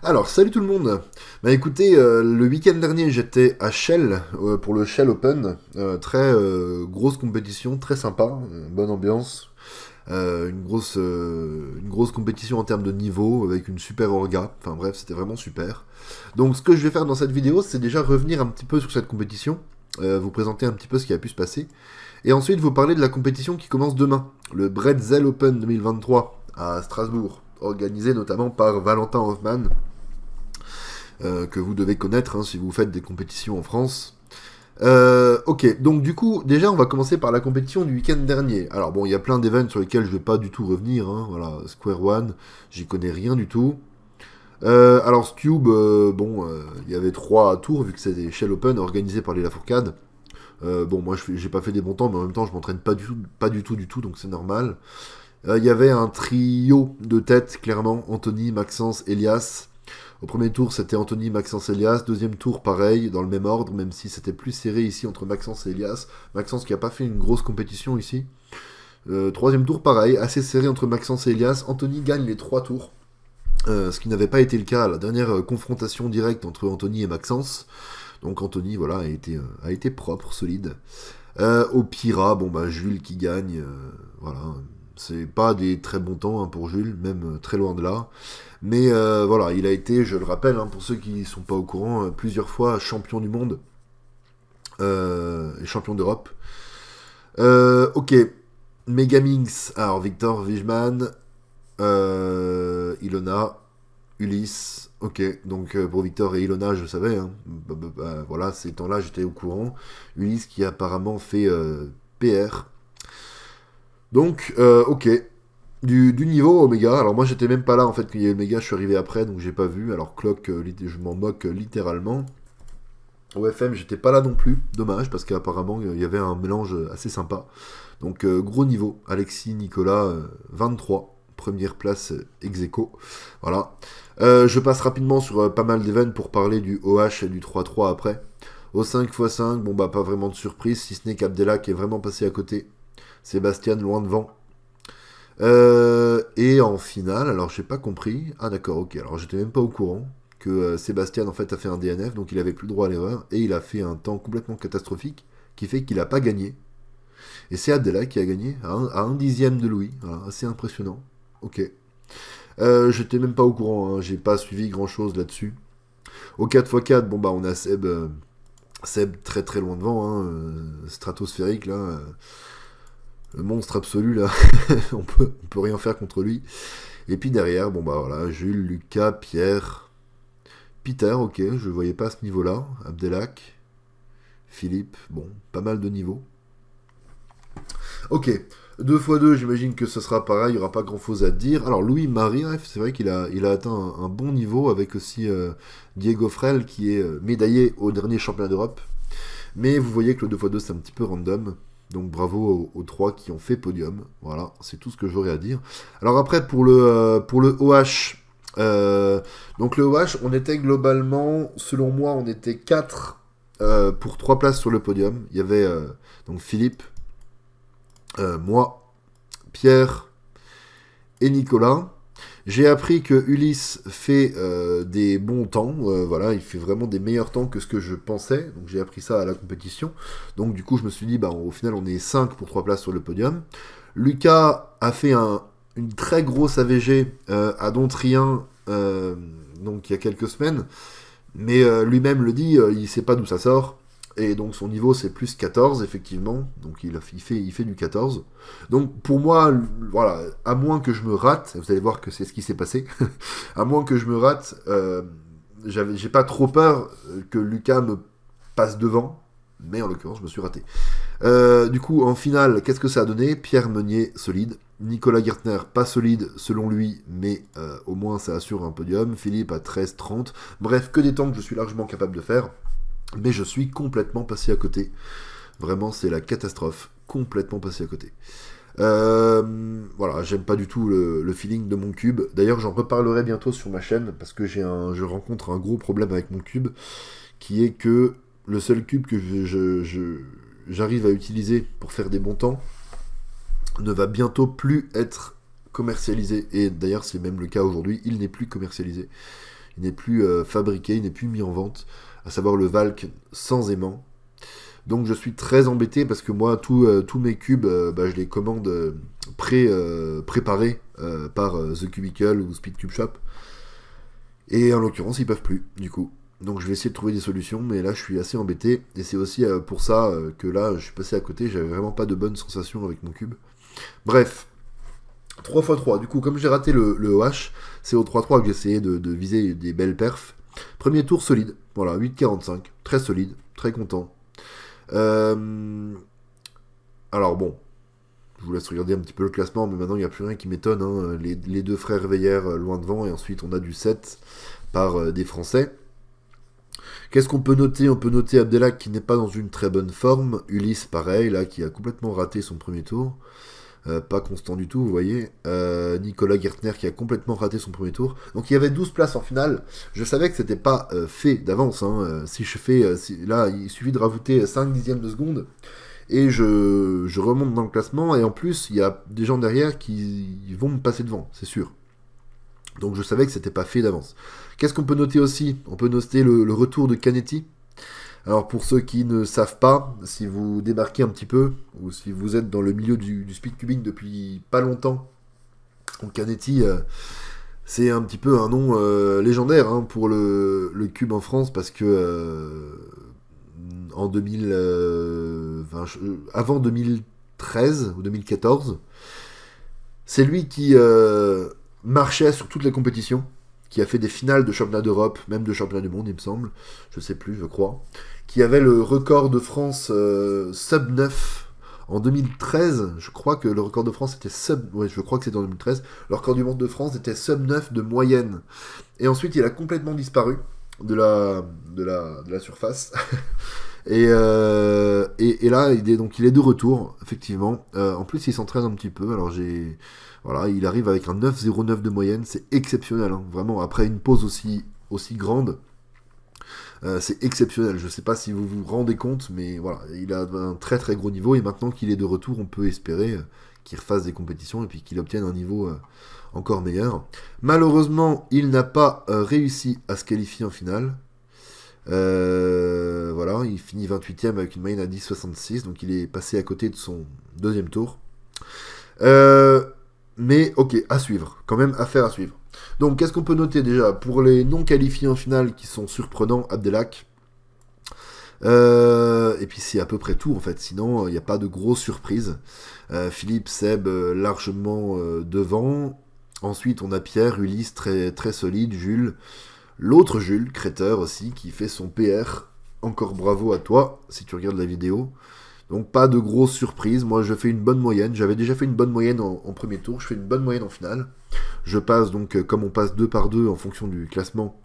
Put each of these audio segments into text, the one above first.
Alors, salut tout le monde. Bah écoutez, le week-end dernier, j'étais à Shell pour le Shell Open. Très grosse compétition, très sympa, bonne ambiance. Une grosse compétition en termes de niveau, avec une super orga. Enfin bref, c'était vraiment super. Donc, ce que je vais faire dans cette vidéo, c'est déjà revenir un petit peu sur cette compétition, vous présenter un petit peu ce qui a pu se passer, et ensuite vous parler de la compétition qui commence demain, le Bretzel Open 2023 à Strasbourg, organisé notamment par Valentin Hoffmann, que vous devez connaître si vous faites des compétitions en France. Ok, donc du coup, déjà on va commencer par la compétition du week-end dernier. Alors bon, il y a plein d'événements sur lesquels je vais pas du tout revenir, voilà, Square One, j'y connais rien du tout. Alors Cube, il y avait 3 tours, vu que c'est des Shell Open organisés par les Lafourcade. Bon, moi j'ai pas fait des bons temps, mais en même temps je m'entraîne pas du tout, donc c'est normal. Il y avait un trio de tête, clairement, Anthony, Maxence, Elias. Au premier tour, c'était Anthony, Maxence, Elias. Deuxième tour, pareil, dans le même ordre, même si c'était plus serré ici entre Maxence et Elias. Maxence qui n'a pas fait une grosse compétition ici. Troisième tour, pareil, assez serré entre Maxence et Elias. Anthony gagne les 3 tours, ce qui n'avait pas été le cas à la dernière confrontation directe entre Anthony et Maxence. Donc Anthony, voilà, a été propre, solide. Au Pira, Jules qui gagne, voilà. C'est pas des très bons temps pour Jules, même très loin de là. Mais voilà, il a été, je le rappelle, pour ceux qui ne sont pas au courant, plusieurs fois champion du monde et champion d'Europe. Ok, Megaminx, alors Victor Wijman, Ilona, Ulysse, ok, donc pour Victor et Ilona, je savais, voilà, ces temps-là, j'étais au courant. Ulysse qui apparemment fait PR. Donc, ok, du niveau Omega. Alors moi j'étais même pas là en fait quand il y a eu Omega, je suis arrivé après donc j'ai pas vu. Alors Clock, je m'en moque littéralement. Au FM j'étais pas là non plus, dommage parce qu'apparemment il y avait un mélange assez sympa. Donc gros niveau, Alexis, Nicolas, 23, première place ex aequo. Voilà. Je passe rapidement sur pas mal d'événements pour parler du OH et du 3-3 après. Au 5x5, pas vraiment de surprise, si ce n'est qu'Abdella qui est vraiment passé à côté. Sébastien loin devant. Et en finale, alors j'ai pas compris. Ah d'accord, ok. Alors j'étais même pas au courant que Sébastien en fait a fait un DNF, donc il avait plus le droit à l'erreur et il a fait un temps complètement catastrophique qui fait qu'il a pas gagné. Et c'est Abdella qui a gagné à un dixième de Louis. Voilà, assez impressionnant. Ok. J'étais même pas au courant, j'ai pas suivi grand chose là-dessus. Au 4x4, on a Seb, Seb très très loin devant, stratosphérique là. Le monstre absolu là, on peut rien faire contre lui. Et puis derrière, voilà, Jules, Lucas, Pierre, Peter, ok, je voyais pas à ce niveau-là, Abdelak, Philippe, pas mal de niveaux. Ok, 2x2, j'imagine que ce sera pareil, il n'y aura pas grand-chose à dire. Alors Louis-Marie, c'est vrai qu'il a atteint un bon niveau avec aussi Diego Frel qui est médaillé au dernier championnat d'Europe. Mais vous voyez que le 2x2 c'est un petit peu random. Donc bravo aux 3 qui ont fait podium. Voilà, c'est tout ce que j'aurais à dire. Alors après, pour le OH, donc le OH, on était globalement, selon moi, on était 4 pour 3 places sur le podium. Il y avait donc Philippe, moi, Pierre et Nicolas. J'ai appris que Ulysse fait des bons temps, voilà, il fait vraiment des meilleurs temps que ce que je pensais, donc j'ai appris ça à la compétition. Donc du coup je me suis dit, au final on est 5 pour 3 places sur le podium. Lucas a fait une très grosse AVG à Dontrien, donc il y a quelques semaines, mais lui-même le dit, il sait pas d'où ça sort. Et donc son niveau c'est plus 14 effectivement, donc il fait du 14. Donc pour moi, voilà, à moins que je me rate, vous allez voir que c'est ce qui s'est passé, à moins que je me rate, j'ai pas trop peur que Lucas me passe devant, mais en l'occurrence je me suis raté. Du coup en finale, qu'est-ce que ça a donné? Pierre Meunier solide, Nicolas Gertner pas solide selon lui, mais au moins ça assure un podium, Philippe à 13-30, bref que des temps que je suis largement capable de faire. Mais je suis complètement passé à côté. Vraiment, c'est la catastrophe. Complètement passé à côté. Voilà, j'aime pas du tout le feeling de mon cube. D'ailleurs, j'en reparlerai bientôt sur ma chaîne parce que je rencontre un gros problème avec mon cube, qui est que le seul cube que j'arrive à utiliser pour faire des bons temps ne va bientôt plus être commercialisé. Et d'ailleurs, c'est même le cas aujourd'hui. Il n'est plus commercialisé. Il n'est plus fabriqué, il n'est plus mis en vente, à savoir le Valk sans aimant. Donc je suis très embêté parce que moi, tous mes cubes, je les commande préparés par The Cubicle ou Speed Cube Shop. Et en l'occurrence, ils peuvent plus, du coup. Donc je vais essayer de trouver des solutions, mais là je suis assez embêté. Et c'est aussi pour ça que là, je suis passé à côté. J'avais vraiment pas de bonnes sensations avec mon cube. Bref, 3x3. Du coup, comme j'ai raté le OH, c'est au 3-3 que j'ai essayé de viser des belles perfs. Premier tour solide. Voilà, 8,45. Très solide. Très content. Alors bon, je vous laisse regarder un petit peu le classement, mais maintenant il n'y a plus rien qui m'étonne. Hein. Les deux frères Veillère loin devant, et ensuite on a du 7 par des Français. Qu'est-ce qu'on peut noter? On peut noter Abdelak qui n'est pas dans une très bonne forme. Ulysse pareil, là, qui a complètement raté son premier tour. Pas constant du tout, vous voyez. Nicolas Gertner qui a complètement raté son premier tour. Donc il y avait 12 places en finale. Je savais que c'était pas fait d'avance. Hein. Si je fais... là, il suffit de rajouter 5 dixièmes de seconde. Et je remonte dans le classement. Et en plus, il y a des gens derrière qui vont me passer devant, c'est sûr. Donc je savais que c'était pas fait d'avance. Qu'est-ce qu'on peut noter aussi? On peut noter le retour de Canetti. Alors pour ceux qui ne savent pas, si vous débarquez un petit peu, ou si vous êtes dans le milieu du speedcubing depuis pas longtemps, donc Canetti, c'est un petit peu un nom légendaire hein, pour le cube en France, parce que en 2000, avant 2013 ou 2014, c'est lui qui marchait sur toutes les compétitions, qui a fait des finales de championnat d'Europe, même de championnat du monde, il me semble, je sais plus, je crois, qui avait le record de France sub 9 en 2013. Je crois que le record de France était je crois que c'était en 2013. Le record du monde de France était sub 9 de moyenne. Et ensuite, il a complètement disparu de la surface. Et là, il est de retour, effectivement. En plus, il s'entraîne un petit peu. Alors, voilà, il arrive avec un 9,09 de moyenne. C'est exceptionnel, hein. Vraiment, après une pause aussi grande. C'est exceptionnel. Je ne sais pas si vous vous rendez compte, mais voilà, il a un très très gros niveau. Et maintenant qu'il est de retour, on peut espérer qu'il refasse des compétitions et puis qu'il obtienne un niveau encore meilleur. Malheureusement, il n'a pas réussi à se qualifier en finale. Voilà, il finit 28ème avec une moyenne à 10,66, donc il est passé à côté de son deuxième tour. Mais ok, à suivre, quand même affaire à suivre. Donc qu'est-ce qu'on peut noter déjà? Pour les non qualifiés en finale qui sont surprenants, Abdelak. Et puis c'est à peu près tout en fait, sinon il n'y a pas de grosses surprises. Philippe, Seb largement devant. Ensuite on a Pierre, Ulysse très, très solide, Jules. L'autre Jules, Créteur aussi, qui fait son PR. Encore bravo à toi, si tu regardes la vidéo. Donc pas de grosses surprises. Moi, je fais une bonne moyenne. J'avais déjà fait une bonne moyenne en premier tour. Je fais une bonne moyenne en finale. Je passe donc, comme on passe 2 par 2 en fonction du classement,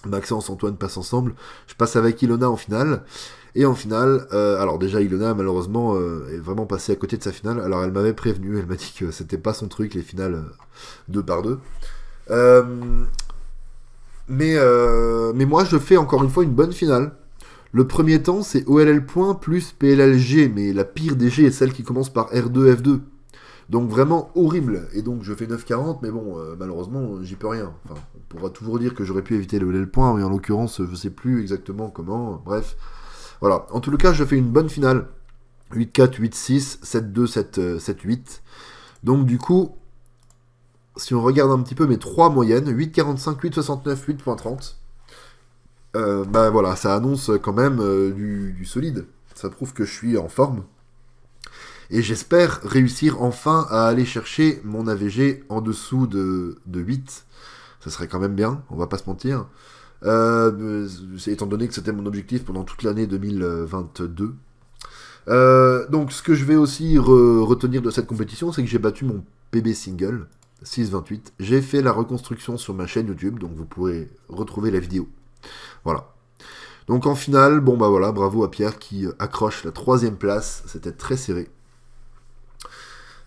Maxence, Antoine passent ensemble. Je passe avec Ilona en finale. Et en finale, alors déjà Ilona malheureusement est vraiment passée à côté de sa finale. Alors elle m'avait prévenu, elle m'a dit que c'était pas son truc les finales 2 par 2. Mais moi je fais encore une fois une bonne finale. Le premier temps c'est OLL point plus PLLG, mais la pire des G est celle qui commence par R2 F2. Donc vraiment horrible. Et donc je fais 9,40, mais bon, malheureusement j'y peux rien. Enfin, on pourra toujours dire que j'aurais pu éviter le OLL point, mais en l'occurrence je sais plus exactement comment. Bref, voilà. En tout cas je fais une bonne finale. 8-4, 8-6, 7-2, 7-8. Donc du coup, si on regarde un petit peu mes 3 moyennes, 8,45, 8,69, 8,30, voilà, ça annonce quand même du solide. Ça prouve que je suis en forme. Et j'espère réussir enfin à aller chercher mon AVG en dessous de 8. Ça serait quand même bien, on va pas se mentir. Étant donné que c'était mon objectif pendant toute l'année 2022. Donc ce que je vais aussi retenir de cette compétition, c'est que j'ai battu mon PB single, 6,28. J'ai fait la reconstruction sur ma chaîne YouTube, donc vous pourrez retrouver la vidéo. Voilà. Donc en finale, bon bah voilà, bravo à Pierre qui accroche la 3e place, c'était très serré.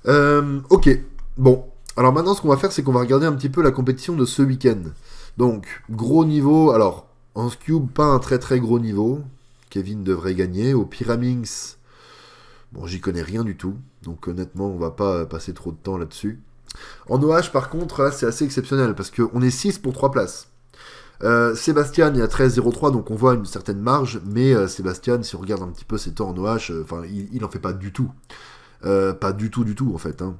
Ok, bon. Alors maintenant ce qu'on va faire, c'est qu'on va regarder un petit peu la compétition de ce week-end. Donc, gros niveau, alors, en Cube, pas un très très gros niveau. Kevin devrait gagner. Au Pyraminx, bon, j'y connais rien du tout. Donc honnêtement, on va pas passer trop de temps là-dessus. En OH, par contre, là, c'est assez exceptionnel, parce qu'on est 6 pour 3 places. Sébastien est à 13,03, donc on voit une certaine marge, mais Sébastien, si on regarde un petit peu ses temps en OH, il en fait pas du tout. Pas du tout, du tout, en fait. Hein.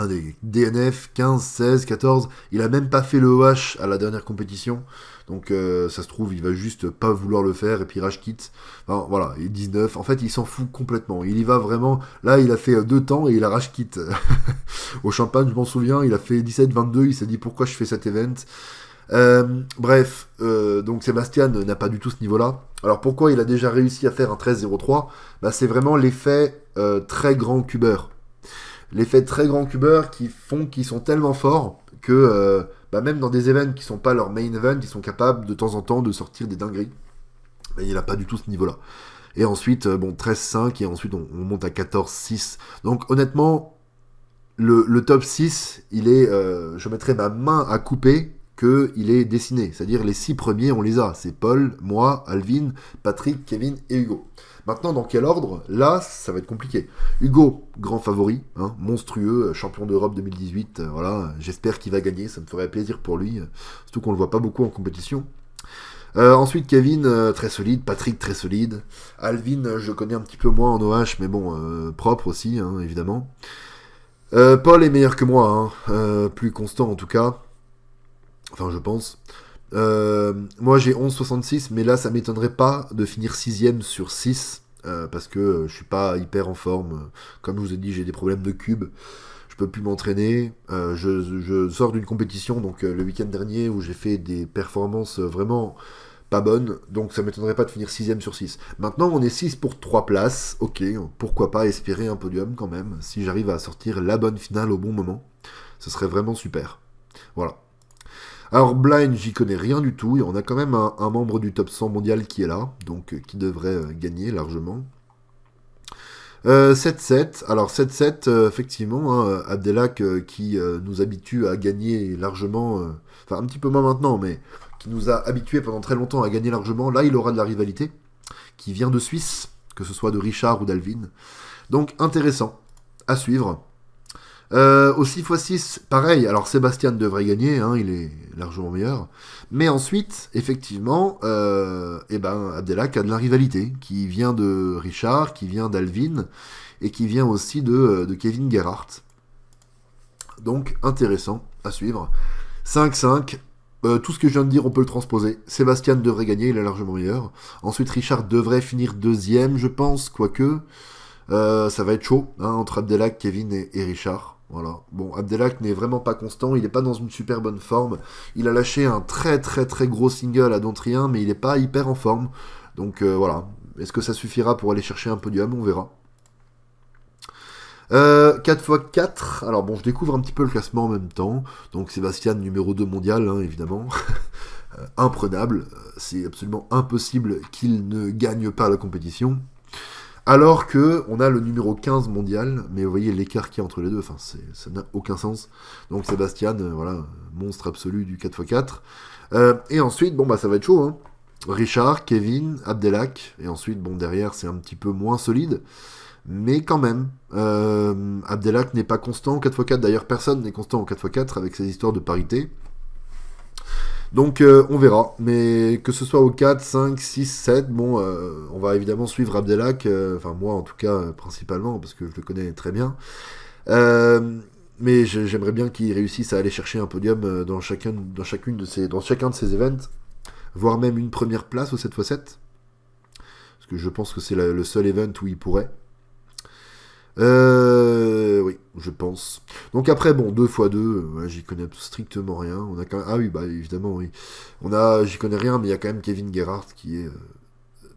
Des DNF 15, 16, 14, il a même pas fait le OH à la dernière compétition, donc ça se trouve il va juste pas vouloir le faire et puis rage quitte. Enfin, voilà, et 19, en fait il s'en fout complètement, il y va vraiment, là il a fait 2 temps et il a rage quitte. Au Champagne je m'en souviens, il a fait 17-22, il s'est dit pourquoi je fais cet event. Donc Sébastien n'a pas du tout ce niveau-là. Alors pourquoi il a déjà réussi à faire un 13-03 ? Bah, c'est vraiment l'effet très grand cubeur. L'effet très grand cubeur qui font qu'ils sont tellement forts que même dans des events qui sont pas leur main event, ils sont capables de temps en temps de sortir des dingueries. Mais il n'a pas du tout ce niveau-là. Et ensuite, 13-5 et ensuite on monte à 14-6. Donc honnêtement, le top 6, il est, je mettrai ma main à couper qu'il est dessiné. C'est-à-dire les 6 premiers, on les a. C'est Paul, moi, Alvin, Patrick, Kevin et Hugo. Maintenant, dans quel ordre ? Là, ça va être compliqué. Hugo, grand favori, hein, monstrueux, champion d'Europe 2018. Voilà, j'espère qu'il va gagner, ça me ferait plaisir pour lui. Surtout qu'on le voit pas beaucoup en compétition. Ensuite, Kevin, très solide. Patrick, très solide. Alvin, je connais un petit peu moins en OH, mais bon, propre aussi, hein, évidemment. Paul est meilleur que moi, hein, plus constant en tout cas. Enfin, je pense. Moi j'ai 11,66, mais là ça m'étonnerait pas de finir 6ème sur 6 parce que je suis pas hyper en forme. Comme je vous ai dit, j'ai des problèmes de cube, je peux plus m'entraîner. Je sors d'une compétition donc le week-end dernier où j'ai fait des performances vraiment pas bonnes, donc ça m'étonnerait pas de finir 6ème sur 6. Maintenant on est 6 pour 3 places, ok, pourquoi pas espérer un podium quand même, si j'arrive à sortir la bonne finale au bon moment, ce serait vraiment super. Voilà. Alors Blind, j'y connais rien du tout, et on a quand même un membre du top 100 mondial qui est là, donc qui devrait gagner largement. 7-7, alors 7-7, effectivement, hein, Abdelak qui nous habitue à gagner largement, enfin un petit peu moins maintenant, mais qui nous a habitués pendant très longtemps à gagner largement, là il aura de la rivalité, qui vient de Suisse, que ce soit de Richard ou d'Alvin. Donc intéressant, à suivre. Au 6x6, pareil, alors Sébastien devrait gagner, hein, il est largement meilleur. Mais ensuite, effectivement, Abdelak a de la rivalité, qui vient de Richard, qui vient d'Alvin, et qui vient aussi de Kevin Gerhardt. Donc, intéressant à suivre. 5-5, tout ce que je viens de dire, on peut le transposer. Sébastien devrait gagner, il est largement meilleur. Ensuite, Richard devrait finir 2ème, je pense, quoique. Ça va être chaud, hein, entre Abdelak, Kevin et Richard. Voilà. Bon, Abdelak n'est vraiment pas constant, il n'est pas dans une super bonne forme. Il a lâché un très très très gros single à Dontrien, mais il n'est pas hyper en forme. Donc voilà. Est-ce que ça suffira pour aller chercher un podium ? On verra. 4x4. Alors bon, je découvre un petit peu le classement en même temps. Donc Sébastien, numéro 2 mondial, hein, évidemment. Imprenable. C'est absolument impossible qu'il ne gagne pas la compétition. Alors que on a le numéro 15 mondial, mais vous voyez l'écart qu'il y a entre les deux, enfin ça n'a aucun sens. Donc Sébastien, voilà, monstre absolu du 4x4. Et ensuite, ça va être chaud, hein. Richard, Kevin, Abdelak, et ensuite, derrière c'est un petit peu moins solide, mais quand même, Abdelak n'est pas constant au 4x4, d'ailleurs personne n'est constant au 4x4 avec ces histoires de parité. Donc on verra, mais que ce soit au 4, 5, 6, 7, on va évidemment suivre Abdelak, enfin moi en tout cas principalement, parce que je le connais très bien. Mais j'aimerais bien qu'il réussisse à aller chercher un podium dans chacun de ces events, voire même une première place au 7x7, parce que je pense que c'est le seul event où il pourrait. Oui, je pense. Donc après, 2x2, j'y connais strictement rien. On a quand même... Ah oui, évidemment, oui. J'y connais rien, mais il y a quand même Kevin Gerhardt qui est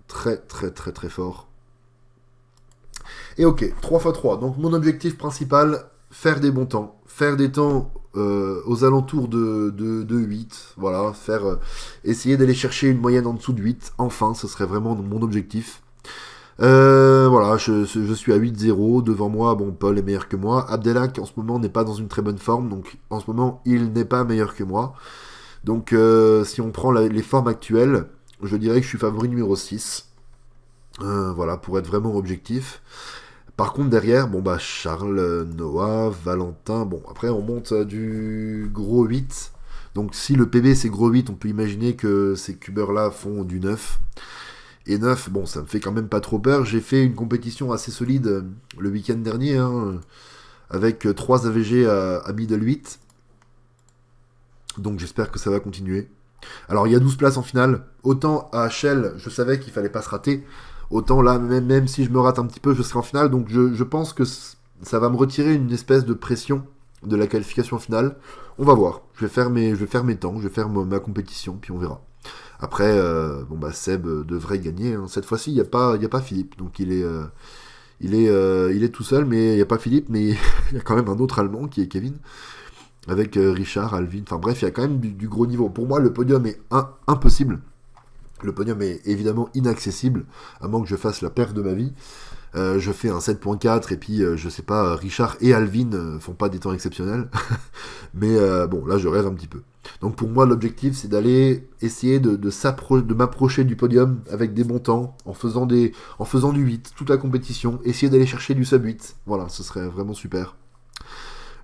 très, très, très, très fort. Et ok, 3x3. Donc mon objectif principal, faire des bons temps. Faire des temps aux alentours de 8. Voilà, essayer d'aller chercher une moyenne en dessous de 8. Enfin, ce serait vraiment mon objectif. Voilà, je suis à 8-0, devant moi, Paul est meilleur que moi, Abdelak en ce moment n'est pas dans une très bonne forme, donc en ce moment il n'est pas meilleur que moi, donc si on prend les formes actuelles, je dirais que je suis favori numéro 6, voilà, pour être vraiment objectif. Par contre derrière, Charles, Noah, Valentin, après on monte du gros 8, Donc si le PB c'est gros 8, on peut imaginer que ces cubeurs-là font du 9. Et 9, bon, ça me fait quand même pas trop peur. J'ai fait une compétition assez solide le week-end dernier, hein, avec 3 AVG à middle 8. Donc j'espère que ça va continuer. Alors il y a 12 places en finale. Autant à Shell, je savais qu'il fallait pas se rater. Autant là, même si je me rate un petit peu, je serai en finale. Donc je pense que ça va me retirer une espèce de pression de la qualification finale. On va voir. Je vais faire mes temps, je vais faire ma compétition, puis on verra. Après, Seb devrait gagner. Hein. Cette fois-ci, il n'y a pas Philippe. Donc il est tout seul, mais il n'y a pas Philippe, mais il y a quand même un autre Allemand qui est Kevin. Avec Richard, Alvin, enfin bref, il y a quand même du gros niveau. Pour moi, le podium est impossible. Le podium est évidemment inaccessible, à moins que je fasse la perf de ma vie. Je fais un 7.4 et puis, je sais pas, Richard et Alvin font pas des temps exceptionnels. Mais bon, là, je rêve un petit peu. Donc pour moi, l'objectif, c'est d'aller essayer de m'approcher du podium avec des bons temps, en faisant du 8, toute la compétition, essayer d'aller chercher du sub 8. Voilà, ce serait vraiment super.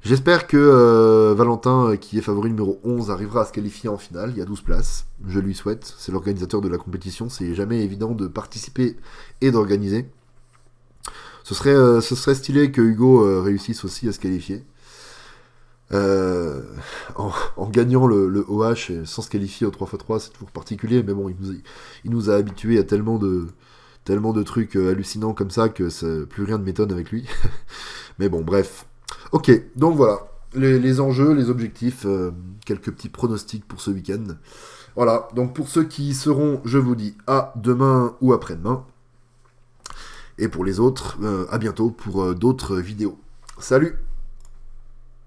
J'espère que Valentin, qui est favori numéro 11, arrivera à se qualifier en finale. Il y a 12 places. Je lui souhaite. C'est l'organisateur de la compétition. C'est jamais évident de participer et d'organiser. Ce serait stylé que Hugo réussisse aussi à se qualifier. En gagnant le OH sans se qualifier au 3x3, c'est toujours particulier. Mais bon, il nous a habitués à tellement de trucs hallucinants comme ça que plus rien ne m'étonne avec lui. Mais bon, bref. Ok, donc voilà, les enjeux, les objectifs, quelques petits pronostics pour ce week-end. Voilà, donc pour ceux qui seront, je vous dis, à demain ou après-demain. Et pour les autres, à bientôt pour d'autres vidéos. Salut!